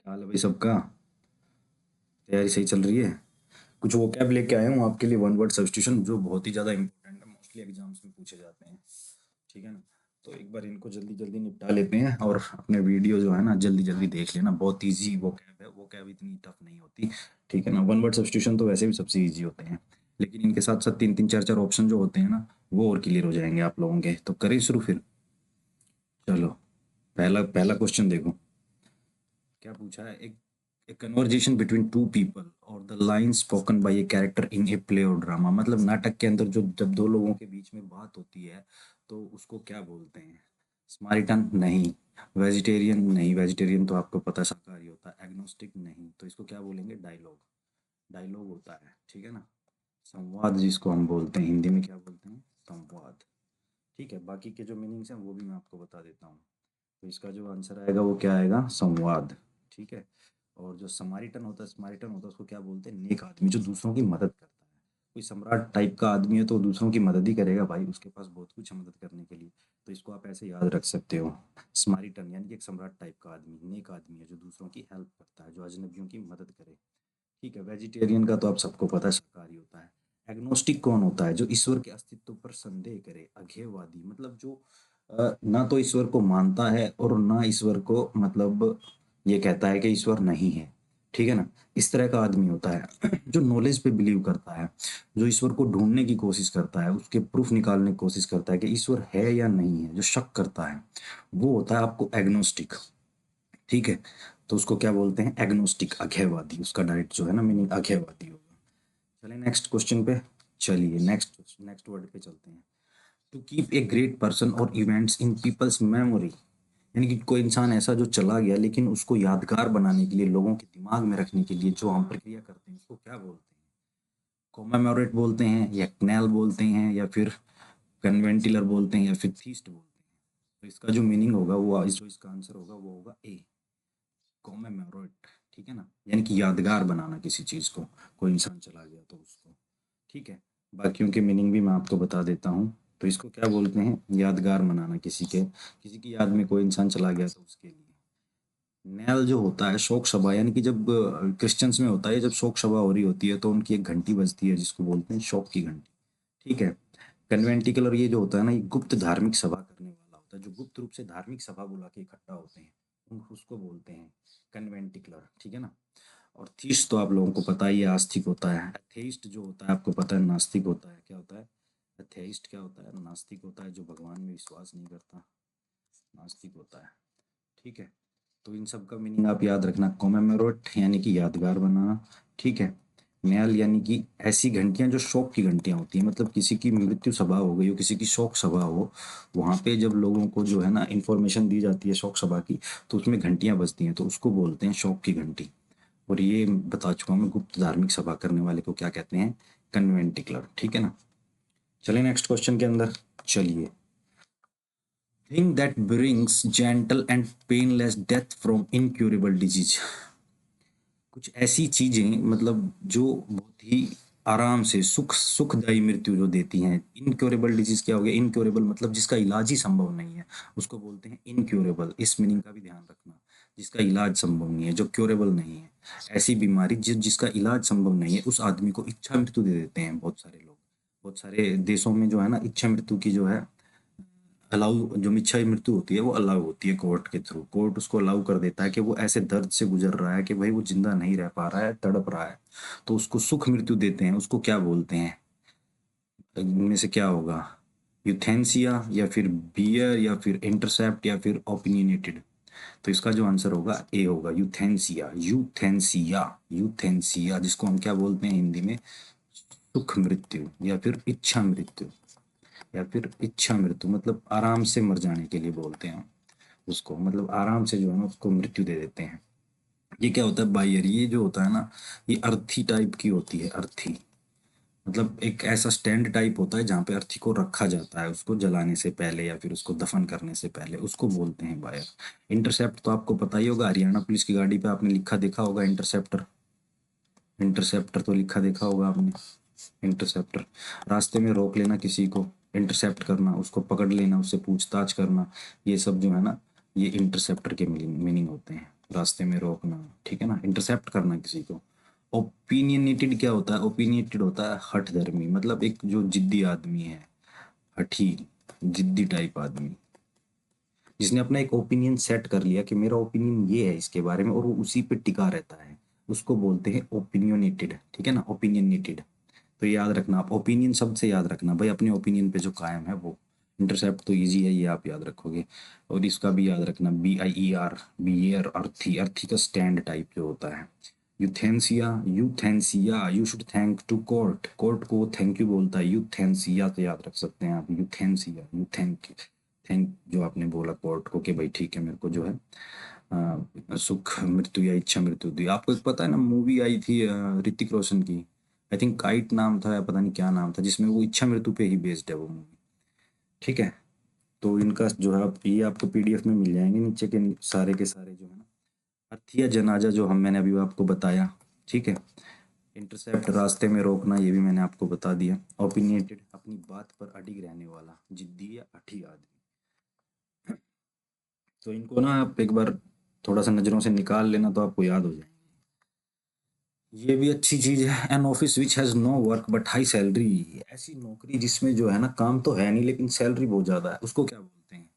क्या हाल है भाई सबका। तैयारी सही चल रही है। कुछ वो कैब लेके आया हूँ आपके लिए, वन वर्ड सब्स्टिट्यूशन, जो बहुत ही ज़्यादा इंपॉर्टेंट है, मोस्टली एग्जाम्स में पूछे जाते हैं। ठीक है ना। तो एक बार इनको जल्दी जल्दी निपटा लेते हैं और अपने वीडियो जो है ना जल्दी जल्दी देख लेना। बहुत ईजी वो कैब है, वो कैब इतनी टफ नहीं होती। ठीक है ना। वन वर्ड सब्स्टिट्यूशन तो वैसे भी सबसे ईजी होते हैं, लेकिन इनके साथ साथ तीन तीन चार चार ऑप्शन जो होते हैं ना, वो और क्लियर हो जाएंगे आप लोगों के। तो करें शुरू फिर। चलो, पहला पहला क्वेश्चन देखो। क्या पूछा है। एक ए कन्वर्जेशन बिटवीन टू पीपल और the line spoken by a character in a play और ड्रामा। मतलब नाटक के अंदर जो जब दो लोगों के बीच में बात होती है तो उसको क्या बोलते हैं। स्मारिटन नहीं। वेजिटेरियन नहीं, वेजिटेरियन तो आपको पता है शाकाहारी होता है। एग्नोस्टिक नहीं, तो इसको क्या बोलेंगे। डायलॉग। डायलॉग होता है, ठीक है ना। संवाद जिसको हम बोलते हैं, हिंदी में क्या बोलते हैं, संवाद। ठीक है, बाकी के जो मीनिंग्स हैं वो भी मैं आपको बता देता हूँ। तो इसका जो आंसर आएगा वो क्या आएगा, संवाद। ठीक है। और जो समारिटन होता है, समारिटन होता है उसको क्या बोलते हैं, नेक आदमी, जो दूसरों की मदद करता है। कोई सम्राट टाइप का आदमी है तो वो दूसरों की मदद ही करेगा भाई, उसके पास बहुत कुछ है मदद करने के लिए। तो इसको आप ऐसे याद रख सकते हो। समारिटन यानी कि एक सम्राट टाइप का आदमी, नेक आदमी है जो दूसरों की हेल्प करता है, जो अजनबियों की मदद करे। ठीक है। वेजिटेरियन का तो आप सबको पता है, शाकाहारी होता है। एग्नोस्टिक कौन होता है, जो ईश्वर के अस्तित्व पर संदेह करे, अज्ञेयवादी, मतलब जो ना तो ईश्वर को मानता है और ना ईश्वर को मतलब ये कहता है कि ईश्वर नहीं है। ठीक है ना। इस तरह का आदमी होता है जो नॉलेज पे बिलीव करता है, जो ईश्वर को ढूंढने की कोशिश करता है, उसके प्रूफ निकालने की कोशिश करता है कि ईश्वर है या नहीं है, जो शक करता है, वो होता है आपको एग्नोस्टिक। ठीक है। तो उसको क्या बोलते हैं, एग्नोस्टिक, अज्ञेयवादी। उसका डायरेक्ट जो है ना मीनिंग अज्ञेयवादी होगा। चलिए नेक्स्ट क्वेश्चन पे। चलिए नेक्स्ट नेक्स्ट वर्ड पे चलते हैं। To keep a great person और इवेंट्स इन पीपल्स मेमोरी, यानी कि कोई इंसान ऐसा जो चला गया लेकिन उसको यादगार बनाने के लिए, लोगों के दिमाग में रखने के लिए जो हम प्रक्रिया करते हैं उसको क्या बोलते हैं। कोमेमोरेट बोलते हैं, या क्नैल बोलते हैं, या फिर कन्वेंटिलर बोलते हैं, या फिर थीस्ट बोलते हैं। तो इसका जो मीनिंग होगा वो, जो इसका आंसर होगा वो होगा ए, कॉमेमोरेट। ठीक है ना। यानी कि यादगार बनाना किसी चीज़ को, कोई इंसान चला गया तो उसको। ठीक है। बाकियों के मीनिंग भी मैं आपको बता देता हूँ। तो इसको क्या बोलते हैं, यादगार मनाना, किसी की याद में कोई इंसान चला गया तो उसके लिए। नैल जो होता है शोक सभा, यानी कि जब क्रिश्चियंस में होता है, जब शोक सभा हो रही होती है तो उनकी एक घंटी बजती है जिसको बोलते हैं शोक की घंटी। ठीक है। कन्वेंटिकल, ये जो होता है ना, ये गुप्त धार्मिक सभा करने वाला होता है, जो गुप्त रूप से धार्मिक सभा बुला के इकट्ठा होते हैं, उसको बोलते हैं कन्वेंटिकुलर। ठीक है ना। और थीस्ट तो आप लोगों को पता ही है, आस्तिक होता है। एथेइस्ट जो होता है आपको पता है, नास्तिक होता है। क्या होता है, एथेइस्ट क्या होता है, नास्तिक होता है, जो भगवान में विश्वास नहीं करता, नास्तिक होता है। ठीक है। तो इन सब का मीनिंग आप याद रखना। कॉमेमोरेट यानी कि यादगार बनाना। ठीक है। न्याल यानी कि ऐसी घंटियां जो शोक की घंटियां होती हैं, मतलब किसी की मृत्यु सभा हो गई हो, किसी की शोक सभा हो, वहां पे जब लोगों को जो है ना इंफॉर्मेशन दी जाती है शोक सभा की, तो उसमें घंटियां बजती हैं, तो उसको बोलते हैं शोक की घंटी। और ये बता चुका हूँ मैं, गुप्त धार्मिक सभा करने वाले को क्या कहते हैं, कन्वेंटिकुलर। ठीक है ना। चलिए नेक्स्ट क्वेश्चन के अंदर चलिए। Thing that brings gentle and painless death from incurable disease. कुछ ऐसी चीजें, मतलब जो बहुत ही आराम से सुखदायी मृत्यु जो देती हैं। इनक्योरेबल डिजीज क्या हो गया, इनक्योरेबल मतलब जिसका इलाज ही संभव नहीं है, उसको बोलते हैं इनक्योरेबल। इस मीनिंग का भी ध्यान रखना, जिसका इलाज संभव नहीं है, जो क्योरेबल नहीं है। ऐसी बीमारी जिसका इलाज संभव नहीं है, उस आदमी को इच्छा मृत्यु दे देते हैं बहुत सारे लोग। बहुत सारे देशों में जो है ना, इच्छा मृत्यु की जो है अलाउ, जो इच्छा मृत्यु होती है वो अलाउ होती है कोर्ट के थ्रू। कोर्ट उसको अलाउ कर देता है कि वो ऐसे दर्द से गुजर रहा है कि भाई वो जिंदा नहीं रह पा रहा है, तड़प रहा है, तो उसको सुख मृत्यु देते हैं। उसको क्या बोलते हैं, इनमें से क्या होगा, यूथेंसिया, या फिर बियर, या फिर इंटरसेप्ट, या फिर ओपिनियनेटेड। तो इसका जो आंसर होगा ए होगा, यूथेंसिया। यूथेंसिया, यूथेंसिया जिसको हम क्या बोलते हैं हिंदी में, सुख मृत्यु, या फिर इच्छा मृत्यु। या फिर इच्छा मृत्यु मतलब आराम से मर जाने के लिए बोलते हैं उसको, मतलब आराम से जो है ना उसको मृत्यु दे देते हैं। ये क्या होता है, बाइयर, ये जो होता है ना, ये अर्थी टाइप की होती है। अर्थी मतलब एक ऐसा स्टैंड टाइप होता है जहाँ पे अर्थी को रखा जाता है, उसको जलाने से पहले या फिर उसको दफन करने से पहले, उसको बोलते हैं बायर। इंटरसेप्ट तो आपको पता ही होगा, हरियाणा पुलिस की गाड़ी पे आपने लिखा देखा होगा इंटरसेप्टर। इंटरसेप्टर तो लिखा देखा होगा आपने। इंटरसेप्टर, रास्ते में रोक लेना किसी को, इंटरसेप्ट करना, उसको पकड़ लेना, उससे पूछताछ करना, ये सब जो है ना, ये इंटरसेप्टर के मीनिंग होते हैं। रास्ते में रोकना, ठीक है ना, इंटरसेप्ट करना किसी को। ओपिनियनेटेड क्या होता है? ओपिनियनेटेड होता है हठधर्मी, मतलब एक जो जिद्दी आदमी है, हठी, जिद्दी टाइप आदमी, जिसने अपना एक ओपिनियन सेट कर लिया कि मेरा ओपिनियन ये है इसके बारे में, और वो उसी पे टिका रहता है, उसको बोलते हैं ओपिनियनेटेड, ठीक है ना, ओपिनियनेटेड। तो याद रखना, आप ओपिनियन शब्द से याद रखना भाई, अपने ओपिनियन पे जो कायम है वो। इंटरसेप्ट तो इजी है, ये आप याद रखोगे। और इसका भी याद रखना, BIER, बियर, अर्थी, अर्थी का स्टैंड टाइप जो होता है। Euthanasia, euthanasia, you should thank to court, court को थैंक यू बोलता है, यूथेंसिया तो याद रख सकते हैं आप, यूथेंसिया, यू थैंक, थैंक जो आपने बोला कोर्ट को कि भाई ठीक है मेरे को जो है सुख मृत्यु या इच्छा मृत्यु दी। आपको एक पता है ना, मूवी आई थी ऋतिक रोशन की, आई थिंक काइट नाम था या पता नहीं क्या नाम था, जिसमें वो इच्छा मृत्यु पे ही बेस्ड है वो मूवी, ठीक है। तो इनका जो है ये आपको PDF में मिल जाएंगे नीचे के सारे जो है ना, हत्या जनाजा जो हम मैंने अभी आपको बताया, ठीक है। इंटरसेप्ट रास्ते में रोकना, ये भी मैंने आपको बता दिया। ओपिनियटेड अपनी बात पर अडिग रहने वाला, जिद्दी या अठी आदमी। तो इनको ना आप एक बार थोड़ा सा नज़रों से निकाल लेना तो आपको याद हो जाए। ये भी अच्छी चीज है, an office which has no work but high salary, ऐसी नौकरी जिसमें जो है ना काम तो है नहीं लेकिन सैलरी बहुत ज्यादा है, उसको क्या बोलते हैं?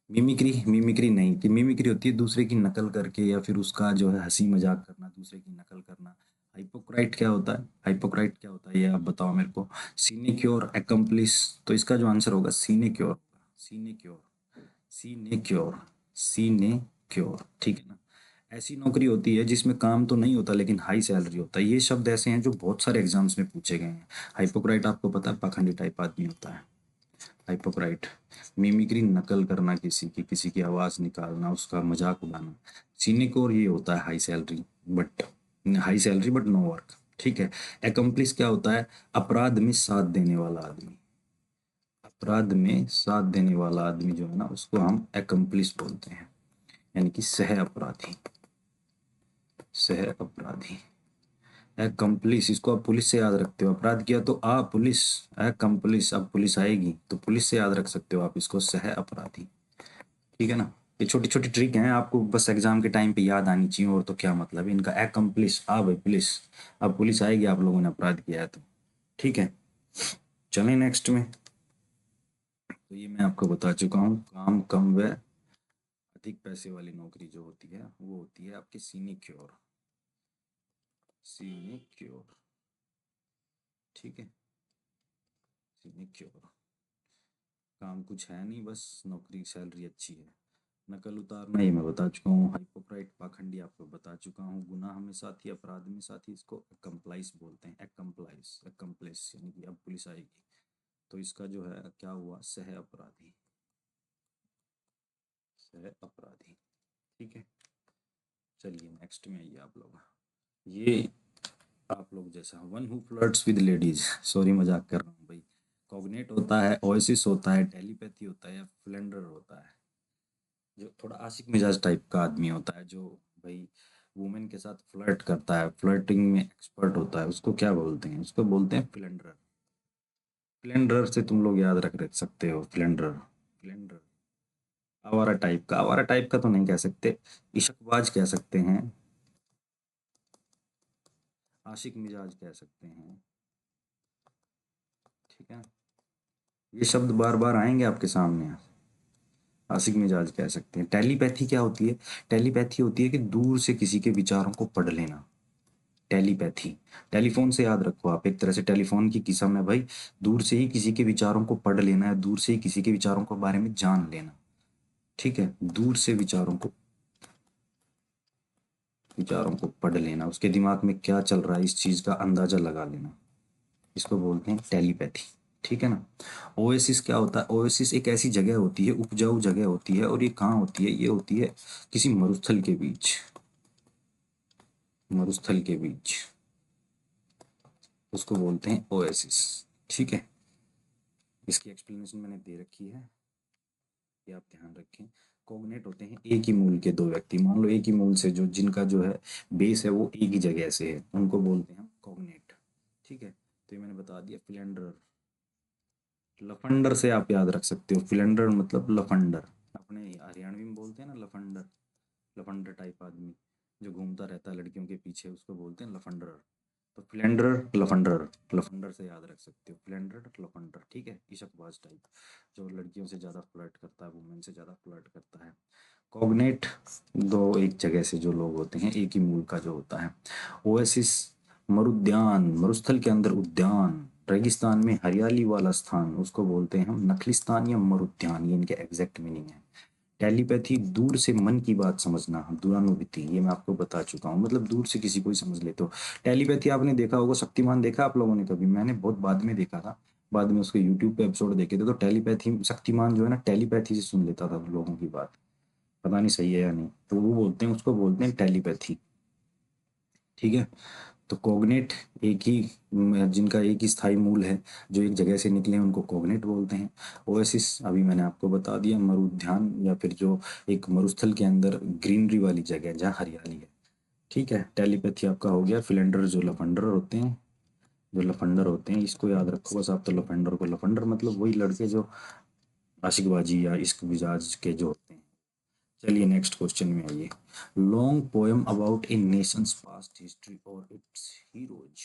मिमिक्री, मिमिक्री नहीं, कि मिमिक्री होती है दूसरे की नकल करके या फिर उसका जो है हंसी मजाक करना, दूसरे की नकल करना। हाइपोक्राइट क्या होता है? हाइपोक्राइट क्या होता है ये आप बताओ मेरे को। सीनेक्योर, एकम्प्लिस, तो इसका जो आंसर होगा सीनेक्योर, सीनेक्योर, सीनेक्योर, सीनेक्योर, ठीक है ना। ऐसी नौकरी होती है जिसमें काम तो नहीं होता लेकिन हाई सैलरी होता है। ये शब्द ऐसे हैं जो बहुत सारे एग्जाम्स में पूछे गए हैं। हाइपोक्राइट आपको पता है पाखंडी टाइप आदमी होता है हाइपोक्राइट। मिमिक्री नकल करना किसी की, किसी की आवाज निकालना, उसका मजाक उड़ाना। सीनिक ये होता है high salary, but high salary but no work, ठीक है। एकम्प्लिस क्या होता है? अपराध में साथ देने वाला आदमी, अपराध में साथ देने वाला आदमी जो है ना उसको हम एकम्प्लिस बोलते हैं, यानी कि सह अपराधी, सह अपराधी। एक्कम्प्लिस, इसको आप पुलिस से याद रखते हो, अपराध किया तो आ पुलिस, एक्कम्प्लिस, अब पुलिस आएगी तो पुलिस से याद रख सकते हो आप इसको, सह अपराधी, ठीक है ना। ये छोटी छोटी ट्रिक हैं, आपको बस एग्जाम के टाइम पे याद आनी चाहिए, और तो क्या मतलब है इनका। एक्कम्प्लिस, आ भाई पुलिस, अब पुलिस आएगी आप लोगों ने अपराध किया है तो, ठीक है। चलें नेक्स्ट में। तो ये मैं आपको बता चुका हूँ, काम कम व अधिक पैसे वाली नौकरी जो होती है वो होती है आपकी सिनिक्योर, सिनिक्योर, ठीक है, सिनिक्योर। काम कुछ है नहीं, बस नौकरी सैलरी अच्छी है। नकल उतारना ये मैं बता चुका हूँ। हाइपोक्राइट पाखंडी आपको बता चुका हूँ। गुनाह में साथी, अपराध में साथी, इसको कंप्लाइस बोलते हैं, एक्म्प्लाइस, एक्म्प्लिस, यानी कि अब पुलिस आएगी तो इसका जो है क्या हुआ, सह अपराधी, सह अपराधी, ठीक है। चलिए नेक्स्ट में आइए आप लोग। ये आप लोग जैसा, one who flirts with ladies, sorry मजाक कर रहा हूँ भाई। कॉग्नेट होता है, ओएसिस होता है, टेलीपैथी होता है, या फ्लेंडर होता है। जो थोड़ा आशिक मिजाज टाइप का आदमी होता है, जो भाई वुमेन के साथ फ्लर्ट करता है, फ्लर्टिंग में एक्सपर्ट होता है, उसको क्या बोलते हैं? उसको बोलते हैं फ्लेंडर। फ्लेंडर से तुम लोग याद रख सकते हो, फ्लेंडर, फ्लेंडर। आवारा टाइप का, आवारा टाइप का तो नहीं कह सकते, इशकबाज कह सकते हैं, आशिक मिजाज कह सकते हैं, ठीक है। ये शब्द बार बार आएंगे आपके सामने, आशिक मिजाज कह सकते हैं। टेलीपैथी क्या होती है? टेलीपैथी होती है कि दूर से किसी के विचारों को पढ़ लेना, टेलीपैथी। टेलीफोन से याद रखो आप, एक तरह से टेलीफोन की किस्म है भाई, दूर से ही किसी के विचारों को पढ़ लेना है, दूर से ही किसी के विचारों के बारे में जान लेना, ठीक है। दूर से विचारों को, विचारों को पढ़ लेना, उसके दिमाग में क्या चल रहा है इस चीज का अंदाजा लगा लेना, इसको बोलते हैं टेलीपैथी, ठीक है ना। ओएसिस क्या होता है? ओएसिस एक ऐसी जगह होती है, उपजाऊ जगह होती है, और ये कहाँ होती है? ये होती है किसी मरुस्थल के बीच, मरुस्थल के बीच, उसको बोलते हैं ओएसिस, ठीक है। इसकी एक्सप्लेनेशन मैंने दे रखी है, ये आप ध्यान रखें। कोग्नेट होते हैं एक ही मूल के दो व्यक्ति, मान लो एक ही मूल से जो, जिनका जो है बेस है वो एक ही जगह से है, उनको बोलते हैं कोग्नेट, ठीक है। तो ये मैंने बता दिया। फिलेंडर, लफंडर से आप याद रख सकते हो, फिलेंडर मतलब लफंडर, अपने हरियाणवी में बोलते हैं ना लफंडर, लफंडर टाइप आदमी जो घूमता रहता है लड़कियों के पीछे, उसको बोलते हैं लफंडर। तो फ्लेंडर, लफंडर, लफंडर से याद रख सकते हो, फ्लेंडर लफंडर, ठीक है। इशकबाज टाइप, जो लड़कियों से ज़्यादा फ्लर्ट करता है, वुमेन से ज़्यादा फ्लर्ट करता है। कॉग्नेट, दो एक जगह से जो लोग होते हैं, एक ही मूल का जो होता है। ओएसिस, मरुद्यान, मरुस्थल के अंदर उद्यान, रेगिस्तान में हरियाली वाला स्थान, उसको बोलते हैं हम नखलिस्तान या मरुद्यान, ये इनके एग्जैक्ट मीनिंग है। टेलीपैथी, दूर से मन की बात समझना, दूरानुभूति, ये मैं आपको बता चुका हूँ, मतलब दूर से किसी को ही समझ लेते हो। टेलीपैथी आपने देखा होगा, शक्तिमान देखा आप लोगों ने कभी? मैंने बहुत बाद में देखा था, बाद में उसके यूट्यूब पे एपिसोड देखे थे, तो टेलीपैथी, शक्तिमान जो है ना टेलीपैथी से सुन लेता था लोगों की बात। पता नहीं सही है या नहीं, तो वो बोलते हैं, उसको बोलते हैं टेलीपैथी, ठीक है। तो कोग्नेट, एक ही जिनका एक ही स्थायी मूल है, जो एक जगह से निकले हैं, उनको कोग्नेट बोलते हैं। ओएसिस अभी मैंने आपको बता दिया, मरुद्यान या फिर जो एक मरुस्थल के अंदर ग्रीनरी वाली जगह है जहाँ हरियाली है, ठीक है। टेलीपैथी आपका हो गया। फिलेंडर, जो लफंडर होते हैं, जो लफंडर होते हैं, इसको याद रखो बस आप। तो लफंडर को, लफंडर मतलब वही लड़के जो आशिकबाजी या इश्क मिजाज के जो होते हैं। चलिए नेक्स्ट क्वेश्चन में आइए। Long poem about A Nations past history और इट्स हीरोज,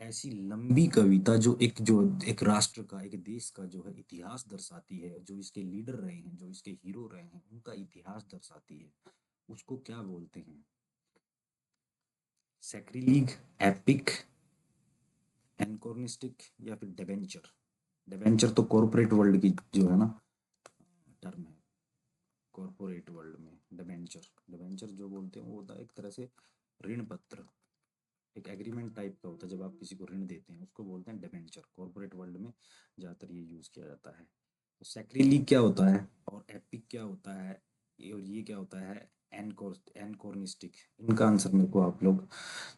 ऐसी लंबी कविता जो एक राष्ट्र का, एक देश का जो है इतिहास दर्शाती है, जो इसके लीडर रहे हैं, जो इसके हीरो रहे हैं, उनका इतिहास दर्शाती है, उसको क्या बोलते हैं? सैक्रिलीग, एपिक, एनकोर्निस्टिक या फिर डेवेंचर? डेवेंचर तो कॉर्पोरेट वर्ल्ड की जो है ना टर्म है, कॉर्पोरेट वर्ल्ड में डिबेंचर, डिबेंचर जो बोलते हैं वो होता है एक तरह से ऋण पत्र, एक एग्रीमेंट टाइप का होता है, जब आप किसी को ऋण देते हैं उसको बोलते हैं डिबेंचर। कॉर्पोरेट वर्ल्ड में ज़्यादातर ये यूज़ किया जाता है। तो सैक्रिलीग क्या होता है और एपिक क्या होता है, और ये क्या होता है एनकोर्निस्टिक? इनका आंसर मेरे को आप लोग,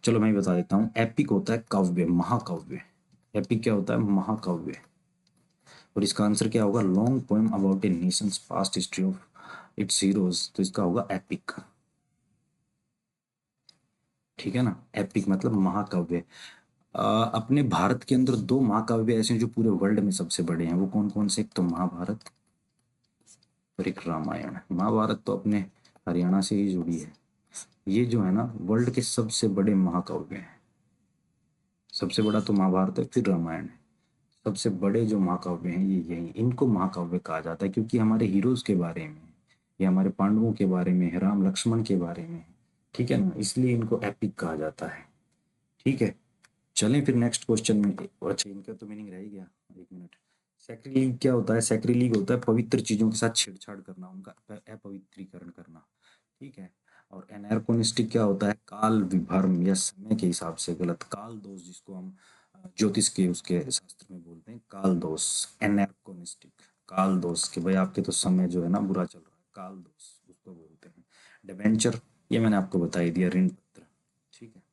चलो मैं ही बता देता हूँ। एपिक होता है काव्य, महाकाव्य। एपिक क्या होता है? महाकाव्य। और इसका आंसर क्या होगा? Long poem about A Nations past history of its heroes, तो इसका होगा एपिक, ठीक है ना। एपिक मतलब महाकाव्य। अपने भारत के अंदर दो महाकाव्य ऐसे हैं जो पूरे वर्ल्ड में सबसे बड़े हैं, वो कौन कौन से? एक तो महाभारत और एक रामायण। महाभारत तो अपने हरियाणा से ही जुड़ी है। ये जो है ना वर्ल्ड के सबसे बड़े महाकाव्य हैं। सबसे बड़ा तो महाभारत है, फिर रामायण है। सबसे बड़े जो महाकाव्य हैं ये यही, इनको महाकाव्य कहा जाता है, क्योंकि हमारे हीरोज के बारे में, ये हमारे पांडवों के बारे में है, राम लक्ष्मण के बारे में है, ठीक है ना, इसलिए इनको एपिक कहा जाता है, ठीक है। चलें फिर नेक्स्ट क्वेश्चन में। अच्छा, इनका तो मीनिंग रह ही गया, एक मिनट। सैक्रिलीग क्या होता है? सैक्रिलीग होता है पवित्र चीजों के साथ छेड़छाड़ करना, उनका अपवित्रीकरण करना, ठीक है। और एनार्कोनिस्टिक क्या होता है? काल विभ्रम या समय के हिसाब से गलत, काल दोष, जिसको हम ज्योतिष के उसके शास्त्र में बोलते हैं काल दोष। एनार्कोनिस्टिक, काल दोष, कि भाई आपके तो समय जो है ना बुरा चल रहा है, काल दोष उसको बोलते हैं। डिबेंचर, ये मैंने आपको बता ही दिया, ऋण पत्र, ठीक है।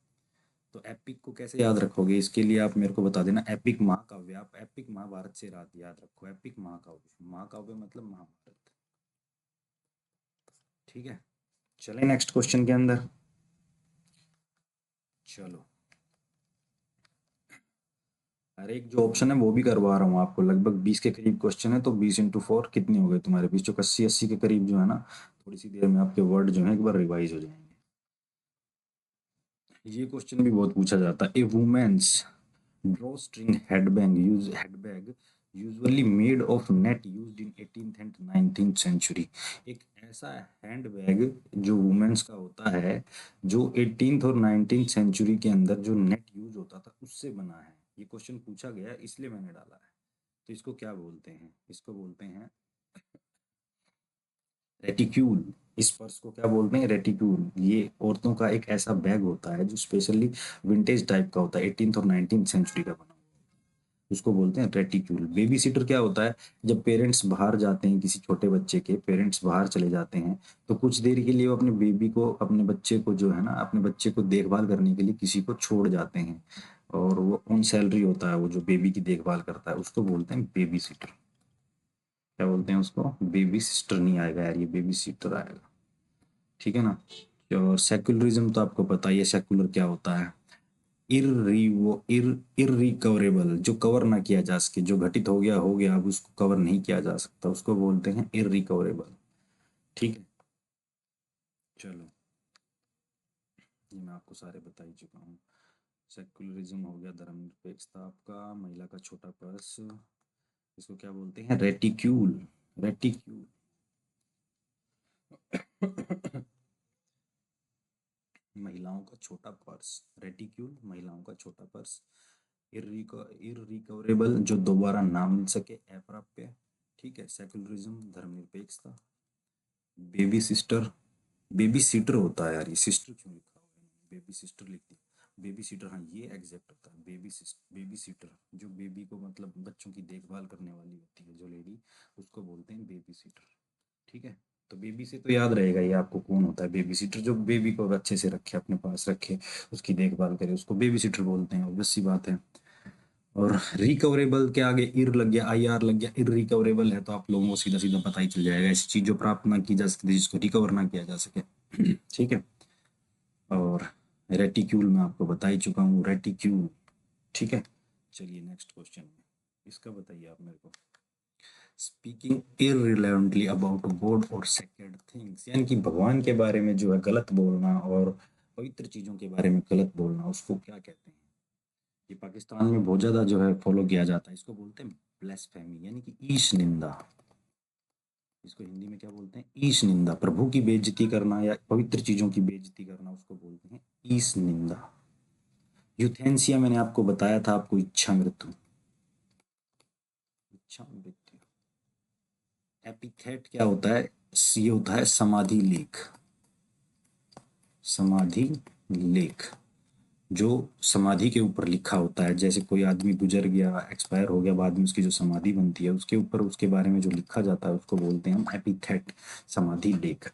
तो एपिक को कैसे याद रखोगे? इसके लिए आप मेरे को बता देना। एपिक महाकाव्य, आप एपिक महाभारत से रात याद रखो, एपिक महाकाव्य, महाकाव्य मतलब महाभारत, ठीक है। चलें नेक्स्ट क्वेश्चन के अंदर। चलो, हर एक जो ऑप्शन है वो भी करवा रहा हूँ आपको, लगभग 20 के करीब क्वेश्चन है, तो 20 × 4 कितने हो गए तुम्हारे? 20 × 80 के करीब जो है ना, थोड़ी सी देर में आपके वर्ड जो है एक बार रिवाइज हो जाएंगे। ये क्वेश्चन भी बहुत पूछा जाता है। ए women's drawstring headbag usually made of net used in 18th and 19th century, एक ऐसा हैंडबैग जो वुमेन्स का होता है, जो 18th और 19th सेंचुरी के अंदर जो नेट यूज होता था उससे बना है। ये क्वेश्चन पूछा गया इसलिए मैंने डाला है। तो इसको क्या बोलते हैं? इसको बोलते हैं रेटिक्यूल। इस पर्स को क्या बोलते हैं? रेटिक्यूल। ये औरतों का एक ऐसा बैग होता है जो स्पेशली विंटेज टाइप का होता है, 18th और 19th सेंचुरी का बना, उसको बोलते हैं रेटिक्यूल। बेबी सीटर क्या होता है? जब पेरेंट्स बाहर जाते हैं, किसी छोटे बच्चे के पेरेंट्स बाहर चले जाते हैं, तो कुछ देर के लिए वो अपने बेबी को, अपने बच्चे को जो है ना, अपने बच्चे को देखभाल करने के लिए किसी को छोड़ जाते हैं, और वो ऑन सैलरी होता है, वो जो बेबी की देखभाल करता है, उसको बोलते हैं बेबी सीटर। क्या बोलते हैं उसको? बेबी सिस्टर नहीं आएगा यार, ये बेबी सीटर आएगा, ठीक है ना। और सेक्युलरिज्म तो आपको पता ही है, सेक्युलर क्या होता है? इररिकवरेबल, जो कवर ना किया जा सके, जो घटित हो गया, अब उसको कवर नहीं किया जा सकता, उसको बोलते हैं इररिकवरेबल। ठीक है, चलो ये मैं आपको सारे बता ही चुका हूँ। सेक्युलरिज्म हो गया, धर्मनिरपेक्षता आपका, महिला का छोटा पर्स, इसको क्या बोलते हैं, रेटिक्यूल। रेटिक्यूल महिलाओं का छोटा पर्स, रेटिक्यूल महिलाओं का छोटा पर्स। इररिकवरेबल, जो दोबारा ना मिल सके, अप्राप्य। ठीक है, सेक्युलरिज्म धर्मनिरपेक्षता। बेबी सिस्टर, बेबी सीटर होता है यार, ये सिस्टर क्यों लिखा हुआ है, बेबी सिस्टर लिख दिया, बेबी सीटर, हाँ ये एग्जैक्ट होता है, बेबी सीटर, जो बेबी को मतलब बच्चों की देखभाल करने वाली होती है जो लेडी, उसको बोलते हैं बेबी सीटर। ठीक है, तो बेबी से तो याद रहेगा ये आपको कौन होता है बेबी सीटर, जो बेबी को अच्छे से रखे, अपने पास रखे, उसकी देखभाल करे, उसको बेबी सीटर बोलते हैं, ऑब्वियस सी बात है। और रिकवरेबल के आगे इर लग गया, आई आर लग गया, इररिकवरेबल है तो आप लोगों को सीधा सीधा पता ही चल जाएगा, ऐसी चीज जो प्राप्त ना की जा सकती, जिसको रिकवर ना किया जा सके। ठीक है, और रेटिक्यूल मैं आपको बता ही चुका हूँ, रेटिक्यूल। ठीक है, चलिए नेक्स्ट क्वेश्चन में, इसका बताइए आप मेरे को। स्पीकिंग इररिलेवेंटली अबाउट गॉड और सेक्रेड थिंग्स, यानी कि भगवान के बारे में जो है गलत बोलना, और पवित्र चीजों के बारे में गलत बोलना, उसको क्या कहते हैं। ये पाकिस्तान में बहुत ज्यादा जो है फॉलो किया जाता है, इसको बोलते हैं ब्लेस्फेमी, यानी कि ईश निंदा। इसको हिंदी में क्या बोलते हैं, ईश निंदा, प्रभु की बेइज्जती करना या पवित्र चीजों की बेइज्जती करना, उसको बोलते हैं ईश निंदा। यूथेंसिया मैंने आपको बताया था, आपको इच्छा मृत्यु, इच्छा मृत्यु। एपिथेट क्या होता है, ये होता है समाधि लेख, समाधि लेख, जो समाधि के ऊपर लिखा होता है, जैसे कोई आदमी गुजर गया, एक्सपायर हो गया, बाद में उसकी जो समाधि बनती है, उसके ऊपर उसके बारे में जो लिखा जाता है, उसको बोलते हैं हम एपिथेट, समाधि लेख।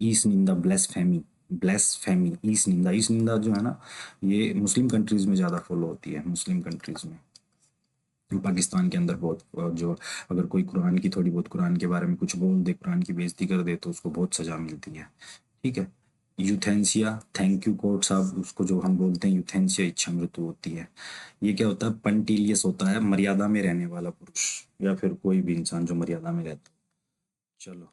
ईस निंदा, ब्लेसफेमी, ब्लेसफेमी, ईस निंदा, ईस निंदा जो है ना, ये मुस्लिम कंट्रीज में ज़्यादा फॉलो होती है, मुस्लिम कंट्रीज में। पाकिस्तान के अंदर बहुत जो, अगर कोई कुरान की थोड़ी बहुत, कुरान के बारे में कुछ बोल दे, कुरान की बेइज्जती कर दे, तो उसको बहुत सजा मिलती है। ठीक है, यूथेंसिया, थैंक यू कोर्ट साहब, उसको जो हम बोलते हैं यूथेंसिया, इच्छा मृत्यु होती है। ये क्या होता है, पंटिलियस होता है, मर्यादा में रहने वाला पुरुष, या फिर कोई भी इंसान जो मर्यादा में रहता है। चलो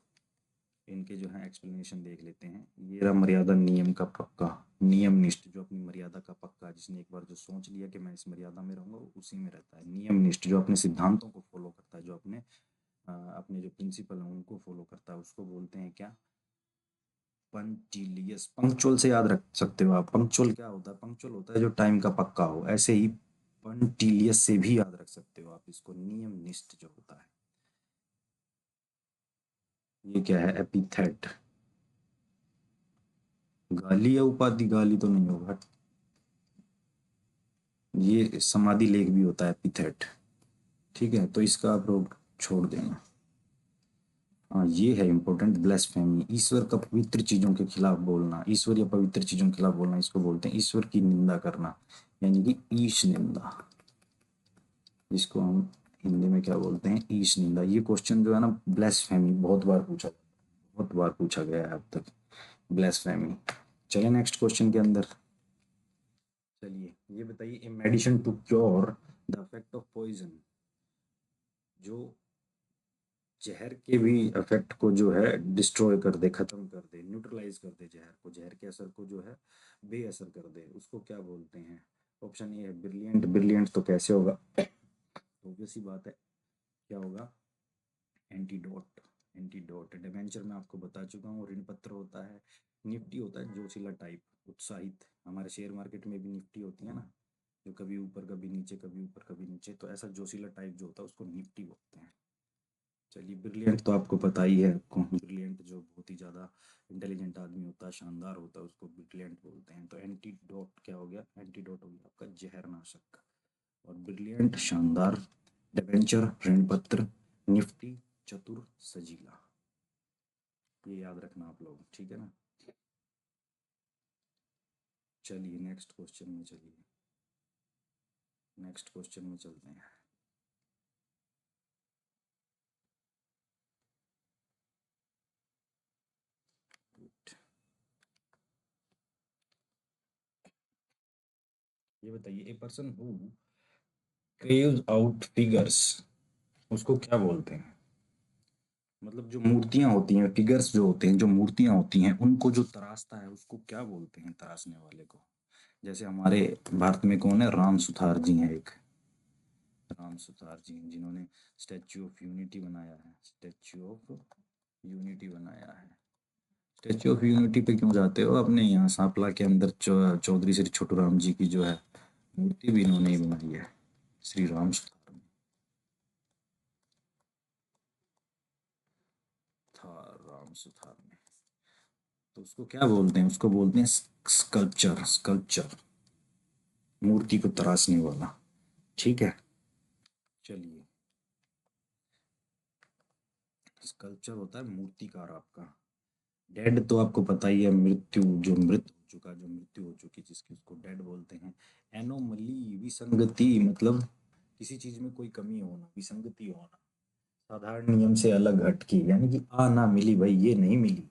इनके जो है एक्सप्लेनेशन देख लेते हैं। ये रहा मर्यादा, नियम का पक्का, नियम निष्ठ, जो अपनी मर्यादा का पक्का, जिसने एक बार जो सोच लिया कि मैं इस मर्यादा में रहूंगा, वो उसी में रहता है। नियम निष्ठ, जो अपने सिद्धांतों को फॉलो करता है, जो अपने जो प्रिंसिपल है उनको फॉलो करता है, उसको बोलते हैं क्या, पंटिलियस। पंक्चुअल से याद रख सकते हो आप, पंक्चुअल क्या होता है, पंक्चुअल होता है जो टाइम का पक्का हो, ऐसे ही पंटिलियस से भी याद रख सकते हो आप इसको, नियम निष्ठ जो होता है। ये क्या है, एपिथेट, गाली या उपाधि, गाली तो नहीं होगा, ये समाधि लेख भी होता है एपिथेट। ठीक है, तो इसका आप लोग छोड़ देना। हाँ ये है इंपॉर्टेंट, ब्लेस्फेमी, ईश्वर का पवित्र चीजों के खिलाफ बोलना, ईश्वर या पवित्र चीजों के खिलाफ बोलना, इसको बोलते हैं ईश्वर की निंदा करना, यानी कि ईश निंदा, जिसको हम हिंदी में क्या बोलते हैं, ईश निंदा। ये क्वेश्चन जो है ना, ब्लेस्फेमी, बहुत बार पूछा गया है अब तक, ब्लेस्फेमी। चलिए नेक्स्ट क्वेश्चन के अंदर, चलिए ये बताइए, a medicine to cure the effect of poison, जो जहर के भी इफेक्ट को जो है डिस्ट्रॉय कर दे, खत्म कर दे, न्यूट्रलाइज कर दे, जहर को, जहर के असर को जो है बेअसर कर दे, उसको क्या बोलते हैं। ऑप्शन ए है ब्रिलियंट, ब्रिलियंट तो कैसे होगा, ऑब्वियस सी बात है, क्या होगा, एंटीडोट, एंटीडोट। डिवेंचर में आपको बता चुका हूँ, ऋण पत्र होता है, निफ्टी होता है, जोशीला टाइप, उत्साहित, हमारे शेयर मार्केट में भी निफ्टी होती है ना, जो कभी ऊपर कभी नीचे, कभी ऊपर कभी नीचे, तो ऐसा जोशीला टाइप जो होता है उसको निफ्टी बोलते हैं। चलिए ब्रिलियंट तो आपको पता ही है, आपको ब्रिलियंट जो बहुत ही ज़्यादा इंटेलिजेंट आदमी होता है, शानदार होता है, उसको ब्रिलियंट बोलते हैं। तो एंटीडोट क्या हो गया, एंटीडोट हो गया आपका जहरनाशक। और ब्रिलियंट शानदार, डिबेंचर ऋणपत्र, निफ्टी चतुर सजीला, ये याद रखना आप लोग, ठीक है ना। चलिए नेक्स्ट क्वेश्चन में, चलिए नेक्स्ट क्वेश्चन में चलते हैं। ये बताइए, ए person who craves out figures, उसको क्या बोलते हैं? मतलब जो मूर्तियां होती हैं, फिगर्स जो होते हैं, जो मूर्तियां होती हैं, उनको जो तराशता है उसको क्या बोलते हैं, तराशने वाले को? जैसे हमारे भारत में कौन है, राम सुथार जी हैं एक, राम सुथार जी जिन्होंने स्टैच्यू ऑफ यूनिटी बनाया है, स्टैच्यू ऑफ यूनिटी बनाया है। स्टैच्यू ऑफ यूनिटी पे क्यों जाते हो? अपने यहाँ सांपला के अंदर चौधरी श्री छोटू राम जी की जो है मूर्ति भी इन्होंने ही बनाई है, श्री राम सुथार ने। था राम सुथार ने। तो उसको क्या बोलते हैं? उसको बोलते हैं स्कल्पचर, स्कल्पचर, मूर्ति को तराशने वाला। ठीक है, चलिए। स्कल्पचर होता है मूर्तिकार आपका। डेड तो आपको पता ही है, मृत्यु, जो मृत हो चुका, जो मृत्यु हो चुकी जिसकी, उसको डेड बोलते हैं। एनोमली, विसंगति, मतलब किसी चीज में कोई कमी होना, विसंगति होना, साधारण नियम से अलग हटके, यानी कि आ ना मिली भाई, ये नहीं मिली,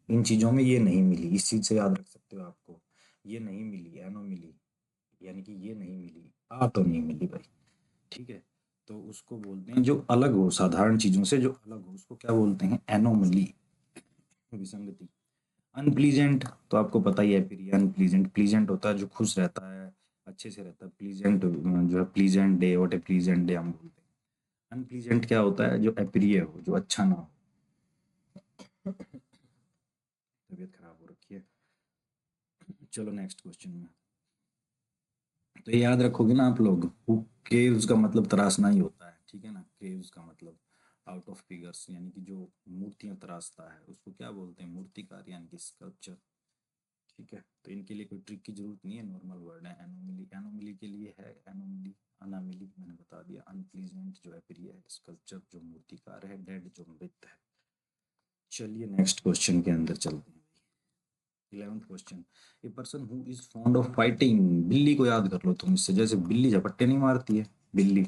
इन चीजों में ये नहीं मिली, इस चीज से याद रख सकते हो आपको, ये नहीं मिली, एनोमिली, यानी कि ये नहीं मिली, आ तो नहीं मिली भाई। ठीक है, तो उसको बोलते हैं जो अलग हो, साधारण चीजों से जो अलग हो, उसको क्या बोलते हैं? एनोमली, विसंगति। अनप्लीजेंट तो आपको पता ही है, प्रिय, अनप्लीजेंट, प्लीजेंट होता है जो खुश रहता है, अच्छे से रहता है, प्लीजेंट जो है, pleasant day, what A pleasant day हम बोलते हैं। अनप्लीजेंट क्या होता है? जो अप्रिय हो, जो अच्छा ना हो। तबीयत खराब हो रखी है। चलो नेक्स्ट क्वेश्चन में। तो ये याद रखोगे ना आप लोग, केव्स का मतलब तराशना ही होता है, ठीक है ना? केव्स का मतलब आउट ऑफ फिगर्स, यानी कि जो मूर्तियां तराशता है उसको क्या बोलते हैं? मूर्तिकार, यानी कि स्कल्पचर। ठीक है, तो इनके लिए कोई ट्रिक की जरूरत नहीं है, नॉर्मल वर्ड है। एनोमिली, एनोमिली के लिए है एनोमिली, अनामिली मैंने बता दिया, अनप्लीजेंट जो अप्रिय है, स्कल्पचर जो मूर्तिकार है, डेड जो मृत है। चलिए नेक्स्ट क्वेश्चन के अंदर चलते हैं। 11th question, A person who is fond of fighting, बिल्ली को याद कर लो तुम इससे, जैसे बिल्ली झपट्टे नहीं मारती है, बिल्ली,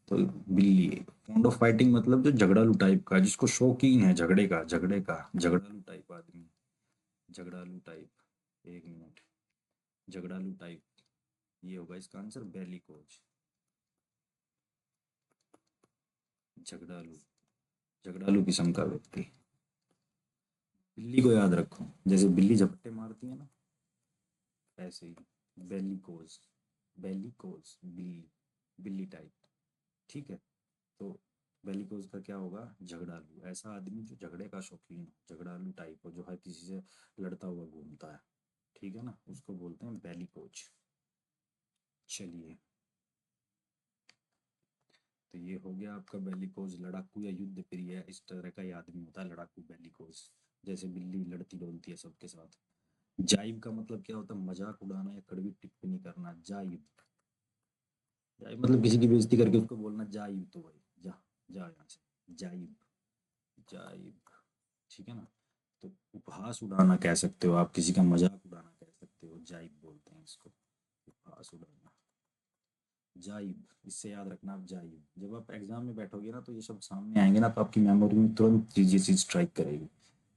तो बिल्ली। फॉन्ड ऑफ फाइटिंग मतलब जो झगड़ालू टाइप का, जिसको शौकीन है झगड़े का, झगड़े का, झगड़ालू टाइप आदमी, झगड़ालू टाइप। एक मिनट, झगड़ालू टाइप, ये होगा इसका आंसर, बेली कोच, झगड़ालू, झगड़ालू किस्म का व्यक्ति। बिल्ली को याद रखो, जैसे बिल्ली झपट्टे मारती है ना, ऐसे ही बेली कोच, बेली कोच, बिल्ली, बिल्ली टाइप। ठीक है, तो बेलिकोज का क्या होगा? झगड़ालू, ऐसा आदमी जो झगड़े का शौकीन हो, झगड़ालू टाइप हो, जो हर किसी से लड़ता हुआ घूमता है, ठीक है ना, उसको बोलते हैं बेलिकोज। चलिए, तो ये हो गया आपका बेलिकोज, लड़ाकू या युद्ध प्रिय, इस तरह का ही आदमी होता है लड़ाकू, बेलिकोज। जैसे बिल्ली लड़ती डोलती है सबके साथ। जाइब का मतलब क्या होता है? मजाक उड़ाना या कड़वी टिप्पणी करना, जाइब। जाइब मतलब किसी की बेइज्जती करके उसको बोलना जाइब, तो भाई जा, जा यहाँ से, जाइब, जाइब। ठीक है ना? तो उपहास उड़ाना कह सकते हो आप, किसी का मजाक उड़ाना कह सकते हो, जाइब बोलते हैं इसको, उपहास उड़ाना, जाइब। इससे याद रखना आप, जाइब, जब आप एग्जाम में बैठोगे ना तो ये सब सामने आएंगे ना, तो आपकी मेमोरी में तुरंत ये चीज स्ट्राइक करेगी।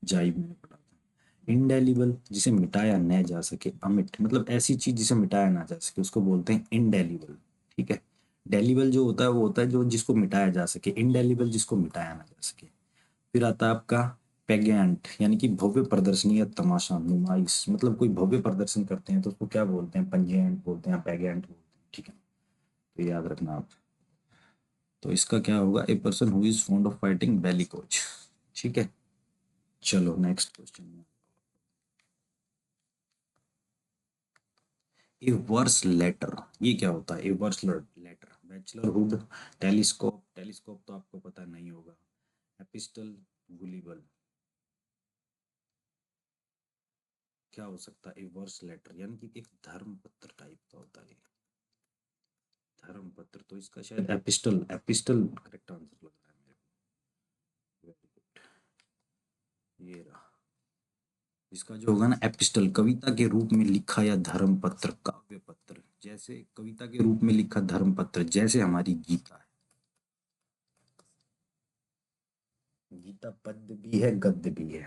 जाइब मैंने पढ़ा था। इंडेलिबल, जिसे मिटाया न जा सके, अमिट मतलब ऐसी चीज जिसे मिटाया ना जा सके, उसको बोलते हैं इंडेलिबल। ठीक है, डेलिबल जो होता है वो होता है जो जिसको मिटाया जा सके, इंडेलिबल जिसको मिटाया ना जा सके। फिर आता है आपका पेगेंट, यानी कि भव्य प्रदर्शनी या तमाशा, नुमाइश, मतलब कोई भव्य प्रदर्शन करते हैं तो उसको क्या बोलते हैं? पंजेंट बोलते हैं, पेगेंट बोलते हैं। ठीक है, तो याद रखना आप। तो इसका क्या होगा? A person who is fond of fighting, bellicose. ठीक है, चलो नेक्स्ट क्वेश्चन में। ए वर्स लेटर, ये क्या होता है? A verse letter, bachelorhood, telescope, telescope तो आपको पता नहीं होगा, एपिस्टल, गुलिबल, क्या हो सकता है? ए वर्स लेटर, यानी कि एक धर्म पत्र टाइप का होता है, धर्म पत्र, तो इसका शायद एपिस्टल, एपिस्टल करेक्ट आंसर लग रहा है मेरे को। वेरी गुड, ये रहा। इसका जो होगा ना, एपिस्टल, कविता के रूप में लिखा या धर्म पत्र, काव्य पत्र, जैसे कविता के रूप में लिखा धर्म पत्र, जैसे हमारी गीता है। गीता पद्य भी है, गद्य भी है।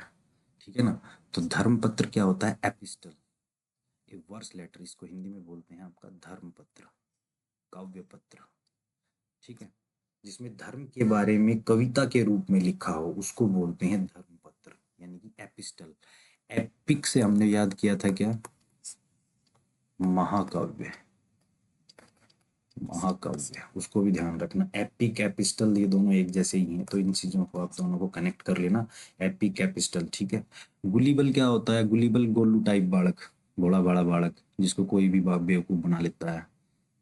ठीक है ना? तो धर्म पत्र क्या होता है? एपिस्टल। ए वर्स लेटर, इसको हिंदी में बोलते हैं आपका धर्म पत्र, काव्य पत्र, ठीक है, जिसमें धर्म के बारे में कविता के रूप में लिखा हो उसको बोलते हैं धर्म पत्र, यानी कि एपिस्टल। एपिक से हमने याद किया था क्या, महाकाव्य, महाकाव्य, उसको भी ध्यान रखना। एपिक एपिस्टल ये दोनों एक जैसे ही हैं, तो इन चीजों को आप दोनों को कनेक्ट कर लेना, एपिक एपिस्टल, ठीक है। गुलीबल क्या होता है, गुलीबल गोलू टाइप बालक, भोला भाला बालक, जिसको कोई भी बाप बेवकूफ बना लेता है,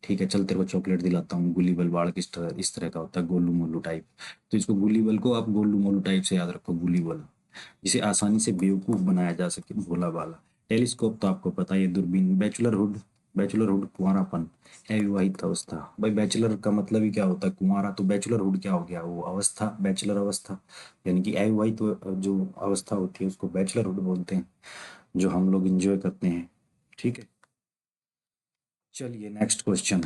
ठीक है, चल तेरे को चॉकलेट दिलाता हूँ, गुलीबल बालक इस तरह का होता है, गोलू मोलू टाइप। तो इसको गुलीबल को आप गोलू मोलू टाइप से याद रखो, गुलीबल, जिसे आसानी से बेवकूफ बनाया जा सके, भोला भाला। टेलीस्कोप तो आपको पता है, दूरबीन। बैचलरहुड, बैचलरहुड कुंवारापन, अविवाहित अवस्था। भाई बैचलर का मतलब ही क्या होता है, कुंवारा, तो बैचलरहुड क्या हो गया, वो अवस्था, बैचलर अवस्था, यानी कि अविवाहित जो अवस्था होती है उसको बैचलरहुड बोलते हैं, जो हम लोग इंजॉय करते हैं, ठीक है। चलिए next question.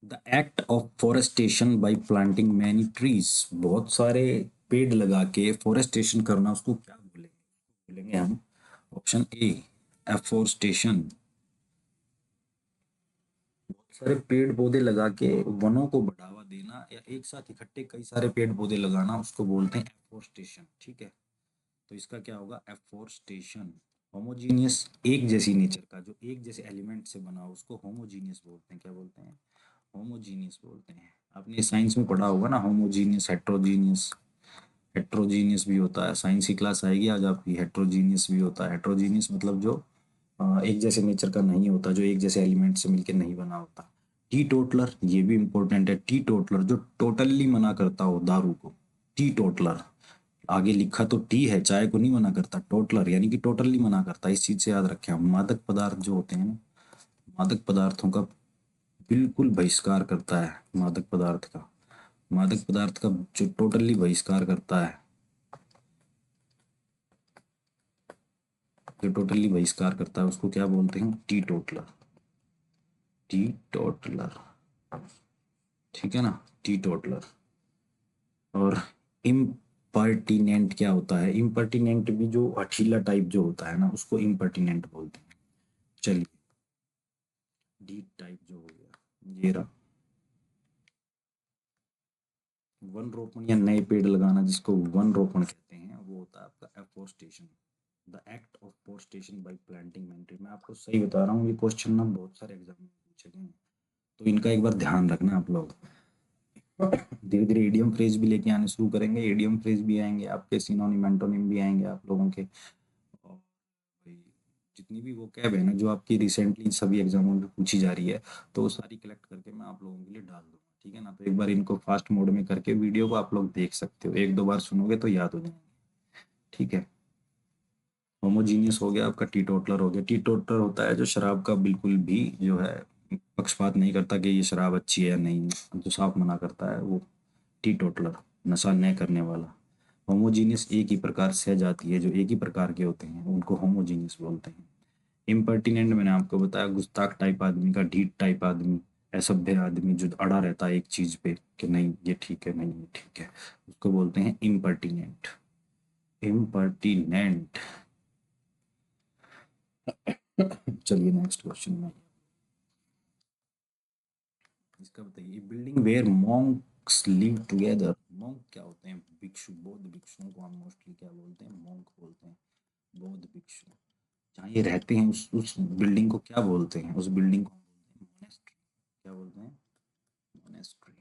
The act of forestation bye planting many trees, बहुत सारे पेड़ लगा के फॉरेस्टेशन करना, उसको क्या बोलेंगे, बोलेंगे हम, ऑप्शन ए एफोरेस्टेशन, बहुत सारे पेड़ पौधे लगा के वनों को बढ़ावा देना, या एक साथ इकट्ठे कई सारे पेड़ पौधे लगाना, उसको बोलते हैं एफोरेस्टेशन, ठीक है। तो इसका क्या होगा, एफोरेस्टेशन। होमोजीनियस, एक जैसी नेचर का, जो एक जैसे एलिमेंट से बना हो उसको होमोजीनियस बोलते हैं, क्या बोलते हैं, होमोजीनियस बोलते हैं। आपने साइंस में पढ़ा होगा ना, होमोजीनियस, हेट्रोजीनियस, हेट्रोजीनियस भी होता है, साइंस की क्लास आएगी आज आपकी, हेट्रोजीनियस भी होता है। हेट्रोजीनियस मतलब जो एक जैसे नेचर का नहीं होता, जो एक जैसे एलिमेंट से मिलकर नहीं बना होता। टी टोटलर, ये भी इंपॉर्टेंट है, टी टोटलर जो टोटली मना करता हो दारू को, टी टोटलर, आगे लिखा तो टी है, चाय को नहीं मना करता, टोटलर यानी कि टोटली मना करता है, इस चीज से याद रखें हम। मादक पदार्थ जो होते हैं ना, मादक पदार्थों का बिल्कुल बहिष्कार करता है, मादक पदार्थ का, मादक पदार्थ का जो टोटली बहिष्कार करता है, जो टोटली बहिष्कार करता है उसको क्या बोलते हैं, टी टोटलर, टी टोटलर, ठीक है ना, टी टोटलर। और इम्पर्टिनेंट क्या होता है, इम्पर्टिनेंट भी जो हठीला टाइप जो होता है ना, उसको इम्पर्टिनेंट बोलते हैं। चलिए, डी टाइप जो हो गया ये रहा, वन रोपण या नए पेड़ लगाना, जिसको वन रोपण कहते हैं, वो होता है आपका afforestation, the act of forestation by planting many tree. मैं आपको सही बता रहा हूँ, ये क्वेश्चन ना बहुत सारे एग्जाम में पूछे गए हैं, तो इनका एक बार ध्यान रखना आप लोग। धीरे धीरे एडियम फ्रेज भी लेके आने शुरू करेंगे, एडियम फ्रेज भी आएंगे आपके, सिनोनिम एंटोनिम भी आएंगे आप लोगों के, और भाई जितनी भी वो कैब है ना जो आपकी रिसेंटली सभी एग्जामों में पूछी जा रही है, तो वो सारी कलेक्ट करके मैं आप लोगों के लिए डाल दूंगा, ठीक है ना। तो एक बार इनको फास्ट मोड में करके वीडियो को आप लोग देख सकते हो, एक दो बार सुनोगे तो याद हो जाएंगे, ठीक है। होमोजीनियस हो गया आपका, टी टोटलर हो गया। टी टोटलर होता है जो शराब का बिल्कुल भी जो है पक्षपात नहीं करता कि ये शराब अच्छी है या नहीं है, जो साफ मना करता है वो टी टोटलर, नशा न करने वाला। होमोजीनियस एक ही प्रकार से जाती है, जो एक ही प्रकार के होते हैं उनको होमोजीनियस बोलते हैं। इम्पर्टिनेंट मैंने आपको बताया, गुस्ताख टाइप आदमी का, ढीठ टाइप आदमी, असभ्य आदमी जो अड़ा रहता है एक चीज पे कि नहीं ये ठीक है, नहीं ये ठीक है, उसको बोलते हैं इम्पर्टिनेंट, इम्पर्टिनेंट। चलिए नेक्स्ट क्वेश्चन में इसका बताइए, building where monks live together. Monk क्या होते हैं, भिक्षु, बौद्ध भिक्षुओं को हम मोस्टली क्या बोलते हैं, मॉन्क बोलते हैं, बौद्ध भिक्षु। जहाँ ये रहते हैं उस बिल्डिंग को क्या बोलते हैं, उस बिल्डिंग को हम बोलते हैं मोनेस्ट्री, क्या बोलते हैं, मोनेस्ट्री।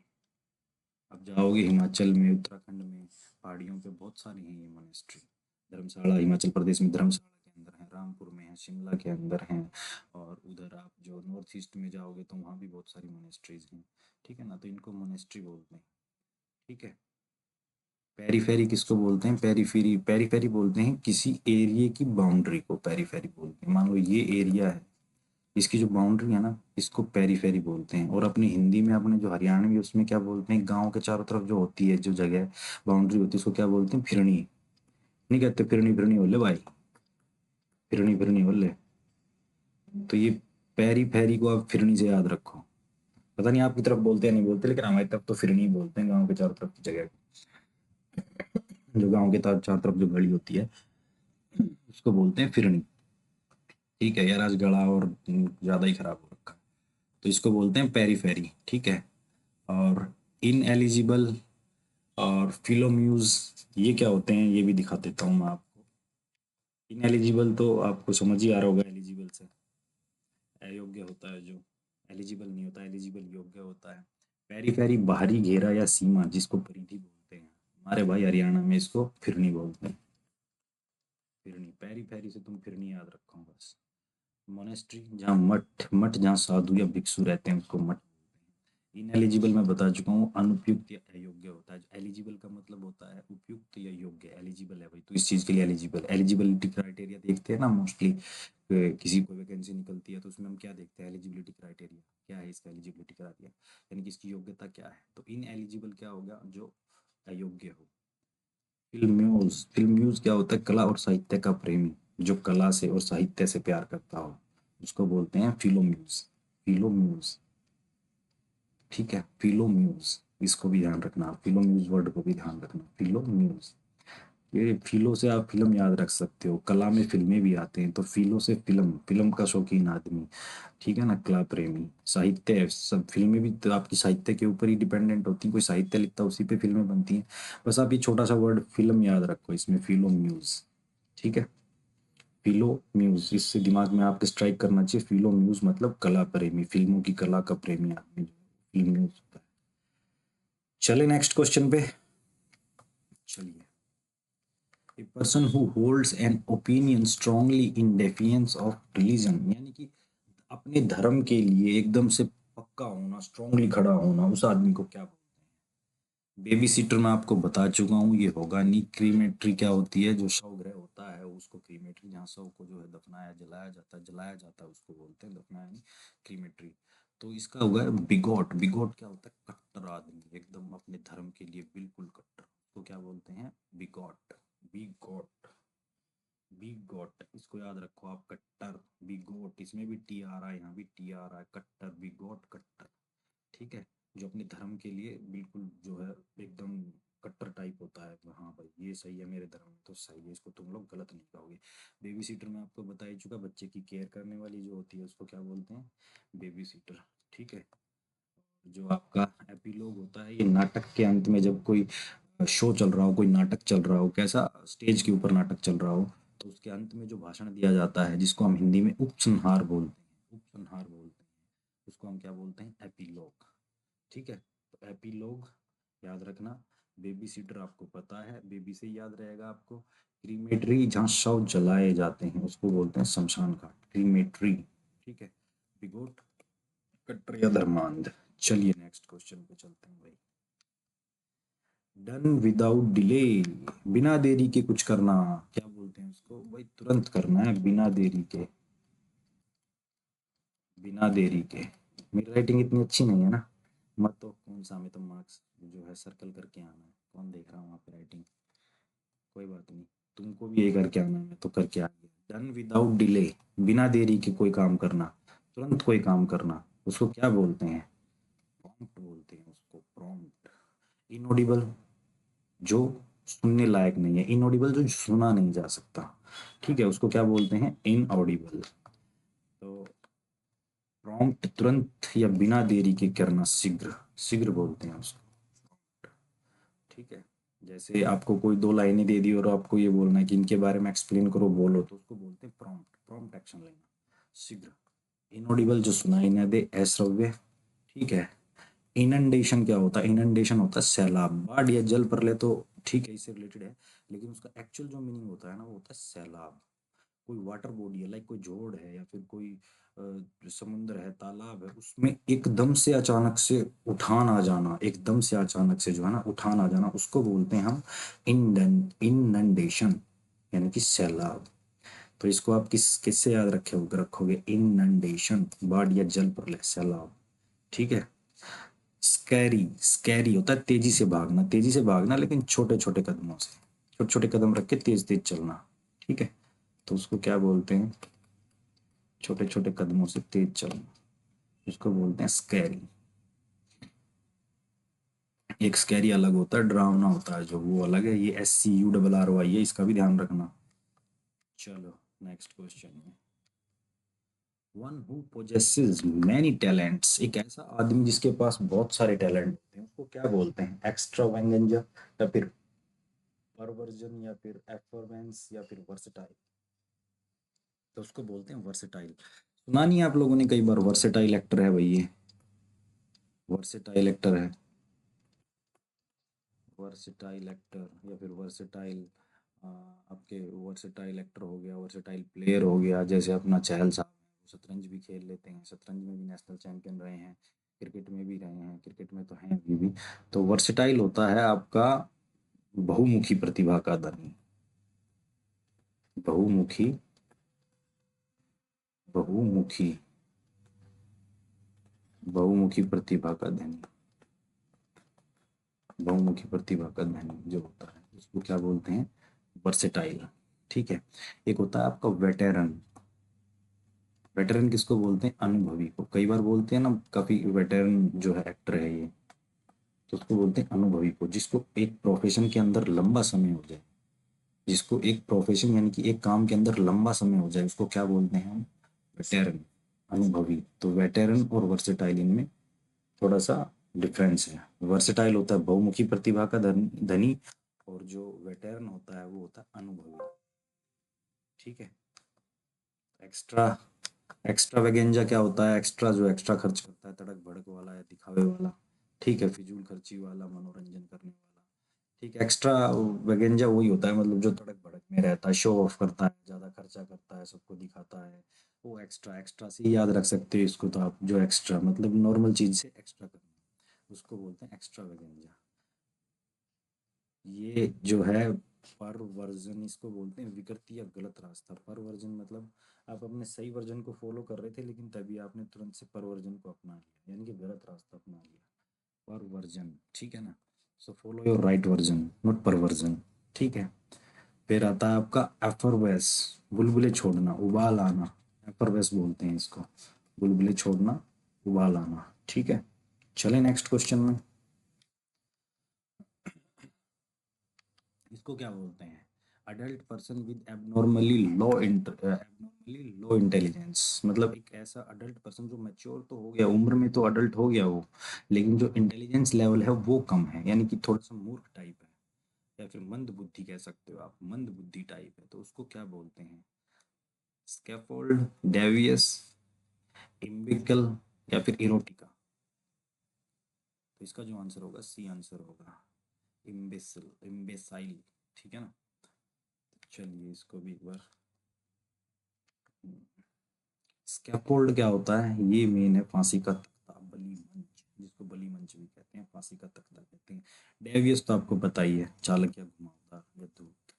अब जाओगे हिमाचल में, उत्तराखंड में, पहाड़ियों पे बहुत सारी हैं ये मोनेस्ट्री। धर्मशाला, हिमाचल प्रदेश में धर्मशाला के अंदर है, रामपुर में है, शिमला के अंदर हैं, और उधर आप जो नॉर्थ ईस्ट में जाओगे तो वहाँ भी बहुत सारी मोनेस्ट्रीज हैं, ठीक है ना। तो इनको मोनेस्ट्री बोलते हैं, ठीक है। पेरीफेरी किसको बोलते हैं, पेरीफेरी, पेरीफेरी बोलते हैं किसी एरिया की बाउंड्री को, पेरीफेरी बोलते हैं। मान लो ये एरिया है, इसकी जो बाउंड्री है ना, इसको पेरीफेरी बोलते हैं। और अपनी हिंदी में अपने जो हरियाणवी है उसमें क्या बोलते हैं, गांव के चारों तरफ जो होती है, जो जगह बाउंड्री होती है, उसको क्या बोलते हैं, फिरनी। नहीं कहते फिरनी, फिरनी बोले भाई, फिरनी फिरनी बोले। तो ये पैरी फैरी को आप फिरनी से याद रखो। पता नहीं आपकी तरफ बोलते हैं नहीं बोलते, लेकिन हमारी तरफ तो फिरनी बोलते हैं, गाँव के चारों तरफ की जगह को, जो गाँव के चारों तरफ जो गली होती है उसको बोलते हैं फिरनी। ठीक है यार, आज गला और ज़्यादा ही खराब हो रखा है। तो इसको बोलते हैं पेरीफेरी, ठीक है। और इन एलिजिबल और फिलोम्यूज, ये क्या होते हैं ये भी दिखा देता हूँ मैं आपको। इन एलिजिबल तो आपको समझ ही आ रहा होगा, एलिजिबल से अयोग्य होता है जो, एलिजिबल नहीं होता, एलिजिबल योग्य होता है। पेरीफेरी बाहरी घेरा या सीमा, जिसको परिधि बोलते हैं। हमारे भाई हरियाणा में इसको फिरनी बोलते हैं। फिरनी, पेरीफेरी से तुम फिरनी याद रखो बस। मोनेस्ट्री, जहाँ मठ, मठ जहाँ साधु या भिक्षु रहते हैं उसको मठ। इनएलिजिबल मैं बता चुका हूँ, अनुपयुक्त या अयोग्य होता है। एलिजिबल का मतलब होता है उपयुक्त या योग्य, एलिजिबल है भाई तो इस चीज के लिए एलिजिबल। एलिजिबिलिटी क्राइटेरिया देखते हैं ना मोस्टली, किसी कोई वैकेंसी निकलती है तो उसमें हम क्या देखते हैं, एलिजिबिलिटी क्राइटेरिया क्या है, इसका एलिजिबिलिटी क्राइटेरिया यानी कि इसकी योग्यता क्या है। तो इन एलिजिबल क्या होगा, जो अयोग्य हो। फिल्म्यूज, फिल्म्यूज क्या होता है, कला और साहित्य का प्रेमी, जो कला से और साहित्य से प्यार करता हो उसको बोलते हैं फिलोम्यूज। फिलोम्यूज, ठीक है, फिलोम्यूज। इसको भी ध्यान रखना, फिलोम्यूज वर्ड को भी ध्यान रखना, फिलोम्यूज। ये फिलो से आप फिल्म याद रख सकते हो, कला में फिल्में भी आते हैं तो फिलो से फिल्म, फिल्म का शौकीन आदमी, ठीक है ना, कला प्रेमी। साहित्य, सब फिल्में भी तो आपकी साहित्य के ऊपर ही डिपेंडेंट होती हैं, कोई साहित्य लिखता है उसी पे फिल्में बनती हैं। बस आप ये छोटा सा वर्ड फिल्म याद रखो इसमें, फिलोम्यूज, ठीक है। फिलो म्यूज, इससे दिमाग में आपके स्ट्राइक करना चाहिए, फिलो म्यूज मतलब कला प्रेमी, फिल्मों की कला का प्रेमी आदमी जो फिल्म म्यूज होता है। चले नेक्स्ट क्वेश्चन पे। चलिए, a person who holds an opinion strongly in defiance of religion, यानी कि अपने धर्म के लिए एकदम से पक्का होना, स्ट्रांगली खड़ा होना, उस आदमी को क्या बोलते हैं। बेबी सीटर मैं आपको बता चुका हूँ, ये होगा नहीं। क्रीमेट्री क्या होती है, जो शव ग्रह होता है उसको क्रीमेट्री, जहाँ शव को जो है दफनाया जलाया जाता है, जलाया जाता है उसको बोलते हैं दफनाया नहीं, क्रीमेट्री। तो इसका होगा बिगॉट। बिगॉट क्या होता है, कट्टर आदमी, एकदम अपने धर्म के लिए बिल्कुल कट्टर, तो क्या बोलते हैं, बिगॉट। बिगॉट, बिगॉट, इसको याद रखो आप, कट्टर, बिगॉट, इसमें भी टी आ रहा है, यहाँ भी टी आ रहा है, कट्टर, बिगॉट, कट्टर, ठीक है। जो अपने धर्म के लिए बिल्कुल जो है एकदम कट्टर टाइप होता है, तो हाँ भाई ये सही है, मेरे धर्म में तो सही है, इसको तुम लोग गलत नहीं कहोगे। बेबी सीटर में आपको बता ही चुका, बच्चे की केयर करने वाली जो होती है उसको क्या बोलते हैं, बेबी सीटर, ठीक है। जो आपका एपिलॉग होता है, ये नाटक के अंत में, जब कोई शो चल रहा हो, कोई नाटक चल रहा हो, कैसा स्टेज के ऊपर नाटक चल रहा हो, तो उसके अंत में जो भाषण दिया जाता है, जिसको हम हिंदी में उपसंहार बोलते हैं, उपसंहार बोलते हैं, उसको हम क्या बोलते हैं, एपिलॉग, ठीक है। तो एपिलॉग याद रखना। बेबी सीटर आपको पता है, बेबी से याद रहेगा आपको। क्रीमेटरी, जहाँ शव जलाए जाते हैं उसको बोलते हैं शमशान घाट, क्रीमेटरी, ठीक है। बिगोट, कट्टर या धर्मांध। चलिए नेक्स्ट क्वेश्चन पे चलते हैं भाई। डन विदाउट डिले, बिना देरी के कुछ करना, क्या बोलते हैं उसको भाई, तुरंत करना है बिना देरी के, बिना देरी के। मेरी राइटिंग इतनी अच्छी नहीं है ना, मत तो कौन सा, हमें तो मार्क्स जो है सर्कल करके आना है, कौन देख रहा हूँ वहाँ पे राइटिंग, कोई बात नहीं, तुमको भी ये करके आना है, मैं तो करके आ गया। डन विदाउट डिले, बिना देरी के कोई काम करना, तुरंत कोई काम करना, उसको क्या बोलते हैं, प्रॉम्प्ट बोलते हैं उसको, प्रॉम्प्ट। इनऑडिबल, जो सुनने लायक नहीं है, इनऑडिबल जो सुना नहीं जा सकता, ठीक है, उसको क्या बोलते हैं, इनऑडिबल। तो प्रॉम्प्ट तुरंत या बिना देरी के करना, शीघ्र, शीघ्र बोलते हैं उसको, ठीक है। जैसे आपको कोई दो लाइनें दे दी और आपको ये बोलना है कि इनके बारे में एक्सप्लेन करो, बोलो, तो उसको बोलते हैं प्रॉम्प्ट, प्रॉम्प्ट एक्शन लेना, शीघ्र। इनऑडिबल, जो सुनाई न दे, अश्रव्य, ठीक है। इनंडेशन क्या होता है, इनंडेशन होता है सैलाब, बाढ़ या जल प्रलय तो ठीक है, इससे रिलेटेड है, लेकिन उसका एक्चुअल जो मीनिंग होता है ना, वो होता है सैलाब। कोई वाटर बॉडी है, लाइक कोई जोड़ है या फिर कोई समुद्र है, तालाब है, उसमें एकदम से अचानक से उठान आ जाना, एकदम से अचानक से जो है ना उठान आ जाना, उसको बोलते हैं हम इनंडेशन, यानी कि सैलाब। तो इसको आप किससे याद रखोगे, इनंडेशन, बाढ़ या जल प्रलय, सैलाब, ठीक है। स्कैरी, स्कैरी होता है तेजी से भागना, तेजी से भागना लेकिन छोटे छोटे कदमों से, छोटे छोटे कदम रख के तेज तेज चलना, ठीक है। तो उसको क्या बोलते हैं, छोटे छोटे कदमों से तेज चलना, उसको बोलते हैं स्कैरी। एक स्कैरी अलग होता है, डरावना होता है जो, वो अलग है, ये SCURRY है, इसका भी ध्यान रखना। चलो नेक्स्ट क्वेश्चन में, one who possesses many talents, एक ऐसा आदमी जिसके पास बहुत सारे टैलेंट होते हैं, उसको क्या बोलते हैं? एक्स्ट्रा वेंगेंजा, या फिर परवर्जन, या फिर एफर्वेंस, या फिर वर्सेटाइल? तो उसको बोलते हैं वर्सेटाइल। सुना नहीं है आप लोगों ने कई बार? वर्सेटाइल एक्टर है भाई ये, वर्सेटाइल एक्टर है, वर्सेटाइल एक्टर, या फिर वर्सेटाइल आपके वर्सेटाइल एक्टर हो गया, वर्सेटाइल प्लेयर हो गया, जैसे अपना चहल साहब हैं, वो शतरंज भी खेल लेते हैं, शतरंज में भी नेशनल चैंपियन रहे हैं, क्रिकेट में भी रहे हैं, क्रिकेट में तो हैं अभी भी। तो वर्सेटाइल होता है आपका बहुमुखी प्रतिभा का धनी, बहुमुखी, बहुमुखी, बहुमुखी प्रतिभा का धनी, बहुमुखी प्रतिभा का धनी जो होता है उसको क्या बोलते हैं? वर्सेटाइल। ठीक है। एक होता है आपका वेटेरन, वेटरन किसको बोलते हैं? अनुभवी को। कई बार बोलते हैं ना, काफी वेटरन जो है एक्टर है ये, तो उसको बोलते हैं अनुभवी को। जिसको एक प्रोफेशन के अंदर लंबा समय हो जाए, जिसको एक प्रोफेशन यानी कि एक काम के अंदर लंबा समय हो जाए, उसको क्या बोलते हैं हम? वेटेरन, अनुभवी। तो वेटेरन और वर्सेटाइल, इनमें थोड़ा सा डिफरेंस है। वर्सेटाइल होता है बहुमुखी प्रतिभा का धनी, और जो वेटेरन होता है वो होता है अनुभवी। ठीक है। एक्स्ट्रा, एक्स्ट्रा वेगेंजा क्या होता है? एक्स्ट्रा, जो एक्स्ट्रा खर्च करता है, तड़क भड़क वाला या दिखावे वाला। ठीक है, फिजूल खर्ची वाला, मनोरंजन करने वाला। ठीक है। एक्स्ट्रा वेगेंजा वही होता है, मतलब जो तड़क भड़क में रहता है, शो ऑफ करता है, ज्यादा खर्चा करता है, सबको दिखाता है, वो एक्स्ट्रा। एक्स्ट्रा से ही याद रख सकते हो इसको तो आप, जो एक्स्ट्रा मतलब नॉर्मल चीज से एक्स्ट्रा करना, उसको बोलते हैं एक्स्ट्रा वेगेंजा। ये जो है परवर्जन, इसको बोलते हैं विकृति या गलत रास्ता। परवर्जन मतलब आप अपने सही वर्जन को फॉलो कर रहे थे, लेकिन तभी आपने तुरंत से परवर्जन को अपना लिया, यानी कि गलत रास्ता अपना लिया। परवर्जन, ठीक है ना? So follow your right version, not perversion. ठीक है। फिर आता है आपका एफरवेस, बुलबुले छोड़ना, उबाल आना, एफरवेस बोलते हैं इसको, बुलबुले छोड़ना, उबाल आना। ठीक है। चले नेक्स्ट क्वेश्चन में, इसको क्या बोलते हैं? Adult person with abnormally low intelligence. मतलब एक ऐसा अडल्ट पर्सन जो मैच्योर तो हो गया, उम्र में तो अडल्ट हो गया वो, लेकिन जो इंटेलिजेंस लेवल है वो कम है, यानी कि थोड़ा सा मूर्ख टाइप है, या फिर मंद बुद्धि कह सकते हो आप, मंद बुद्धि टाइप है, तो उसको क्या बोलते हैं? स्कैफोल्ड, डेवियस, इम्बिकल, या फिर इरोटिका? तो इसका जो आंसर होगा, सी आंसर होगा, इम्बेसिल, इम्बेसाइल। ठीक है ना? चलिए इसको भी एक बार, स्कैफोल्ड क्या होता है? ये मेन है फांसी का तख्ता, बलि मंच, जिसको बलि मंच भी कहते हैं, फांसी का तख्ता कहते हैं। डेवियस तो आपको पता ही है, चालक या घुमावदार या धूर्त।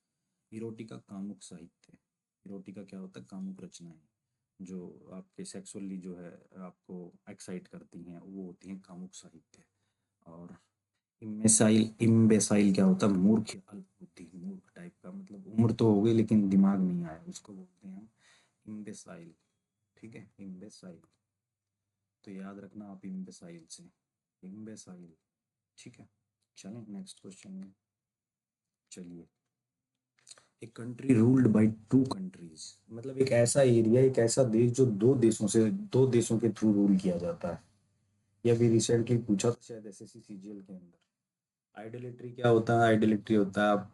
इरोटिका कामुक साहित्य, इरोटिका क्या होता है? कामुक रचनाएं, जो आपके सेक्सुअली जो है आपको एक्साइट करती हैं, वो होती हैं कामुक साहित्य। और इम्बेसाइल, इम्बेसाइल क्या होता है? मूर्ख या अल्प बुद्धि, मूर्ख टाइप का, मतलब उम्र तो हो गई लेकिन दिमाग नहीं आया, उसको बोलते हैं हम इम्बेसाइल। ठीक है, इम्बेसाइल। तो याद रखना आप इम्बेसाइल से, इम्बेसाइल। ठीक है। चलें नेक्स्ट क्वेश्चन में। चलिए, एक country ruled by two countries, मतलब एक ऐसा एरिया, एक ऐसा देश जो दो देशों के थ्रू रूल किया जाता है। ये अभी रिसेंटली पूछा था शायद एसएससी सीजीएल के अंदर। आइडोलिट्री क्या होता है? आइडोलिट्री होता है आप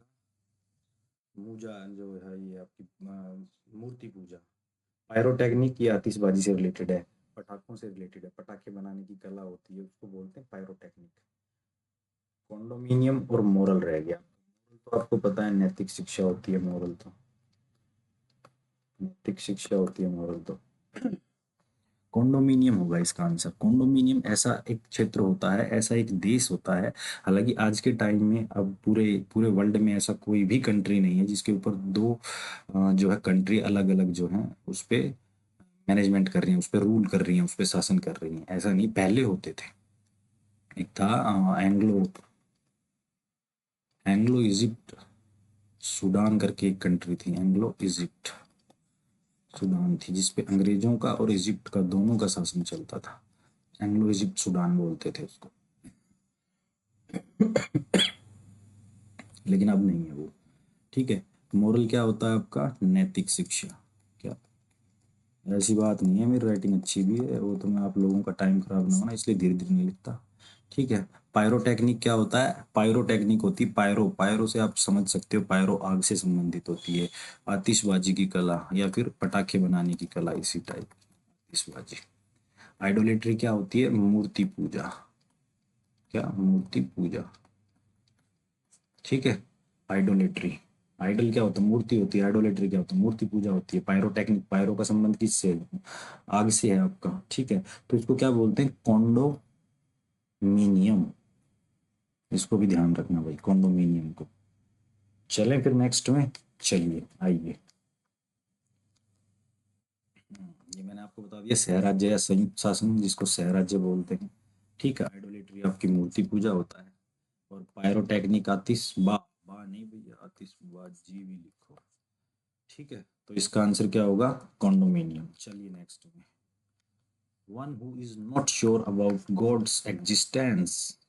पूजा, जो है ये आपकी मूर्ति पूजा। पायरोटेक्निक ये आतिशबाजी से रिलेटेड है, पटाखों से रिलेटेड है, पटाखे बनाने की कला होती है, उसको बोलते हैं पायरोटेक्निक। कॉन्डोमिनियम और मोरल रह गया। तो आपको पता है नैतिक शिक्षा होती है, मोरल तो, नैतिक शिक्षा होती है, मोरल तो कॉन्डोमिनियम होगा इसका आंसर। कॉन्डोमिनियम ऐसा एक क्षेत्र होता है, ऐसा एक देश होता है। हालांकि आज के टाइम में अब पूरे पूरे वर्ल्ड में ऐसा कोई भी कंट्री नहीं है जिसके ऊपर दो जो है कंट्री अलग अलग जो है उस पे मैनेजमेंट कर रही हैं, उस पे रूल कर रही हैं, उस पे शासन कर रही हैं। ऐसा नहीं, पहले होते थे। एक था एंग्लो, एंग्लो इजिप्ट सूडान करके एक कंट्री थी, एंग्लो इजिप्ट सूडान थी, जिसपे अंग्रेजों का और इजिप्ट का दोनों का शासन चलता था। एंग्लो इजिप्ट सूडान बोलते थे उसको, लेकिन अब नहीं है वो। ठीक है। मोरल क्या होता है आपका? नैतिक शिक्षा। क्या? ऐसी बात नहीं है मेरी राइटिंग अच्छी भी है, वो तो मैं आप लोगों का टाइम खराब ना होना इसलिए धीरे धीरे नहीं लिखता। ठीक है। पायरोटेक्निक क्या होता है? पायरोटेक्निक होती है पायरो, पायरो से आप समझ सकते हो, पायरो आग से संबंधित होती है। आतिशबाजी की कला या फिर पटाखे बनाने की कला, इसी टाइप आतिशबाजी। आइडोलेट्री क्या होती है? मूर्ति पूजा। क्या? मूर्ति पूजा। ठीक है। आइडोलेट्री, आइडल क्या होता है? मूर्ति होती है। आइडोलेट्री क्या होता है? मूर्ति पूजा होती है। पायरोटेक्निक, पायरो का संबंध किससे है? आग से है आपका। ठीक है। तो इसको क्या बोलते हैं? कॉन्डोमिनियम। इसको भी ध्यान रखना भाई, कॉन्डोमिनियम को। चलें फिर नेक्स्ट में। चलिए आइए। ये मैंने आपको बता दिया, शहर राज्य या संयुक्त शासन जिसको शहर राज्य बोलते हैं। ठीक है। आइडोलेट्री आपकी मूर्ति पूजा होता है। और पायरोटेक्निक आतिशबा, बा नहीं भैया, आतिशबाजी भी लिखो। ठीक है। तो इसका आंसर क्या होगा? कॉन्डोमिनियम। चलिए नेक्स्ट में। One who is not sure about God's existence,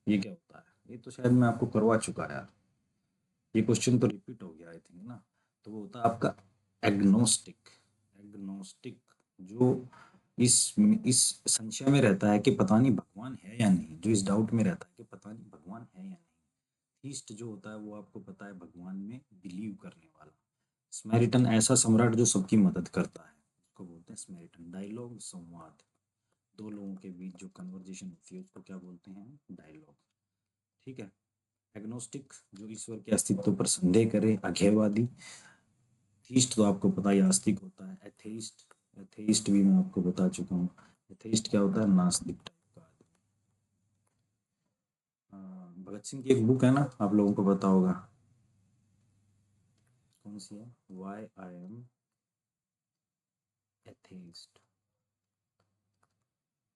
ये क्या होता है? ये तो शायद मैं आपको करवा चुका है यार, ये क्वेश्चन तो रिपीट हो गया आई थिंक ना। तो वो होता है आपका एग्नोस्टिक। एग्नोस्टिक जो इस इस संशय में रहता है कि पता नहीं भगवान है या नहीं, जो इस डाउट में रहता है कि पता नहीं भगवान है या नहीं। थीस्ट जो होता है वो आपको पता है भगवान में बिलीव करने वाला। स्मैरिटन ऐसा सम्राट जो सबकी मदद करता है, उसको बोलते हैं स्मैरिटन। डायलॉग संवाद, दो लोगों के बीच जो कन्वर्जेशन होती है उसको क्या बोलते हैं? डायलॉग। ठीक है। एग्नोस्टिक जो ईश्वर के अस्तित्व पर संदेह करे, अज्ञेयवादी। थीस्ट तो आपको पता ही आस्तिक होता है। एथेइस्ट, एथेइस्ट भी मैं आपको बता चुका हूँ। एथेइस्ट क्या होता है? नास्तिक टाइप का आदमी। भगत सिंह की एक बुक है ना, आप लोगों को पता होगा, कौन सी है? Why I am atheist.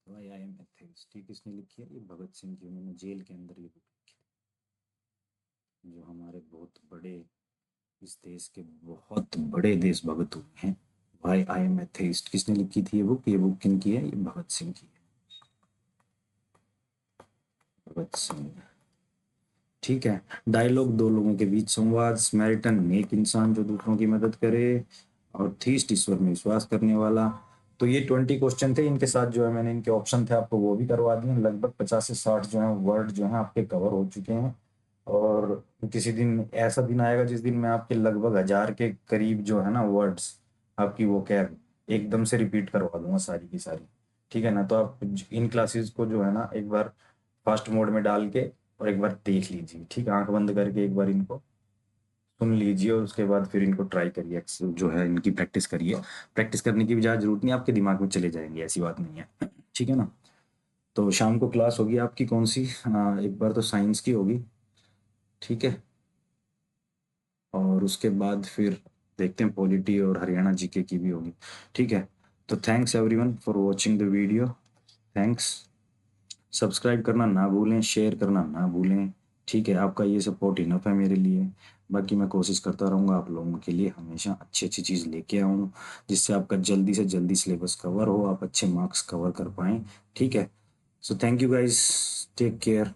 Why I am atheist, ये किसने लिखी है? ये भगत सिंह की, उन्होंने जेल के अंदर ये बुक लिखी है। जो हमारे बहुत बड़े, इस देश के बहुत बड़े देशभक्त हुए हैं। वाई आई एम एथेइस्ट किसने लिखी थी ये बुक? ये बुक किन की है? ये भगत सिंह की है। भगत सिंह। ठीक है। डायलॉग दो लोगों के बीच संवाद। स्मैरिटन नेक इंसान जो दूसरों की मदद करे। और थीस्ट ईश्वर में विश्वास करने वाला। तो ये 20 क्वेश्चन थे, इनके साथ जो है मैंने इनके ऑप्शन थे आपको वो भी करवा दिए। लगभग 50 से 60 जो है वर्ड जो है आपके कवर हो चुके हैं। और किसी दिन ऐसा दिन आएगा जिस दिन मैं आपके लगभग 1000 के करीब जो है ना वर्ड्स, आपकी वो कैब एकदम से रिपीट करवा दूंगा सारी की सारी। ठीक है ना? तो आप इन क्लासेस को जो है ना एक बार फास्ट मोड में डाल के और एक बार देख लीजिए। ठीक है। आंख बंद करके एक बार इनको सुन लीजिए और उसके बाद फिर इनको ट्राई करिए, जो है इनकी प्रैक्टिस करिए। प्रैक्टिस करने की भी ज़्यादा जरूरत नहीं, आपके दिमाग में चले जाएंगे, ऐसी बात नहीं है। ठीक है ना? तो शाम को क्लास होगी आपकी कौन सी? एक बार तो साइंस की होगी। ठीक है। और उसके बाद फिर देखते हैं पॉलिटी और हरियाणा जीके की भी होगी। ठीक है। तो thanks everyone for watching the video. Thanks. Subscribe करना ना भूलें, शेयर करना ना भूलें। ठीक है। आपका ये सपोर्ट इनफ है मेरे लिए। बाकी मैं कोशिश करता रहूँगा आप लोगों के लिए हमेशा अच्छी अच्छी चीज़ लेके आऊँ, जिससे आपका जल्दी से जल्दी सिलेबस कवर हो, आप अच्छे मार्क्स कवर कर पाएँ। ठीक है। So thank you guys, take care.